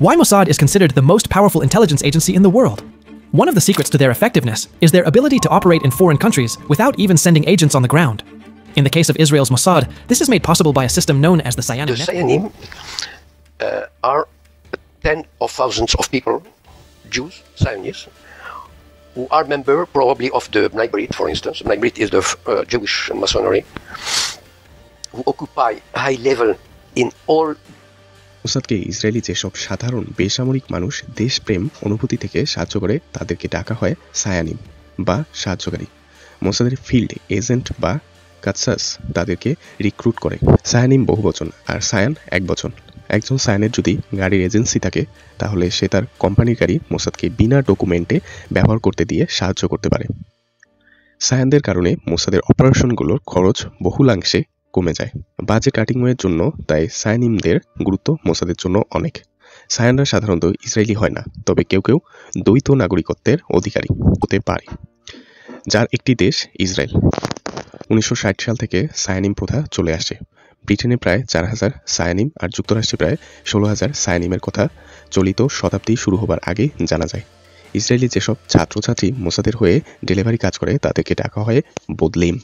Why Mossad is considered the most powerful intelligence agency in the world? One of the secrets to their effectiveness is their ability to operate in foreign countries without even sending agents on the ground. In the case of Israel's Mossad, this is made possible by a system known as the Sayanim. The Sayanim are tens of thousands of people, Jews, Zionists, who are members probably of the Bnei Brit, for instance. Bnei Brit is the Jewish Masonry, who occupy high level in all. মোসাদকে Israeli যেসব সাধারণ বেসামরিক মানুষ দেশপ্রেম অনুভূতি থেকে সাহায্য করে তাদেরকে ডাকা হয় সায়ানিম বা সাহায্যকারী। মোসাদের ফিল্ড এজেন্ট বা কাতসাস তাদেরকে রিক্রুট করে। সায়ানিম বহুবচন আর সায়ান একবচন। একজন সায়ানের যদি গাড়ির এজেন্সি থাকে তাহলে সে তার কোম্পানির গাড়ি মোসাদকে বিনা ডকুমেন্টে ব্যবহার করতে দিয়ে সাহায্য করতে পারে। সায়ানদের কারণে মোসাদের অপারেশনগুলোর খরচ বহুলাংশে কমে যায়। বাজেট কাটিংয়ের জন্য তাই সায়ানিমদের গুরুত্ব মোসাদের জন্য অনেক। সায়ানরা সাধারণত ইসরায়েলি হয় না, তবে কেউ কেউ দ্বৈত নাগরিকত্বের অধিকারী হতে পারে, যার একটি দেশ ইসরায়েল। 1960 সাল থেকে সায়ানিম প্রথা চলে আসে। ব্রিটেনে প্রায় 4000 সায়ানিম আর যুক্তরাষ্ট্রে প্রায় 16000 সায়ানিমের কথা চলিত শতাব্দী শুরু হবার আগে জানা যায়। ইসরায়েলি যেসব ছাত্রছাত্রী মোসাদের হয়ে ডেলিভারি কাজ করে তাদেরকে ডাকা হয় বদলেম।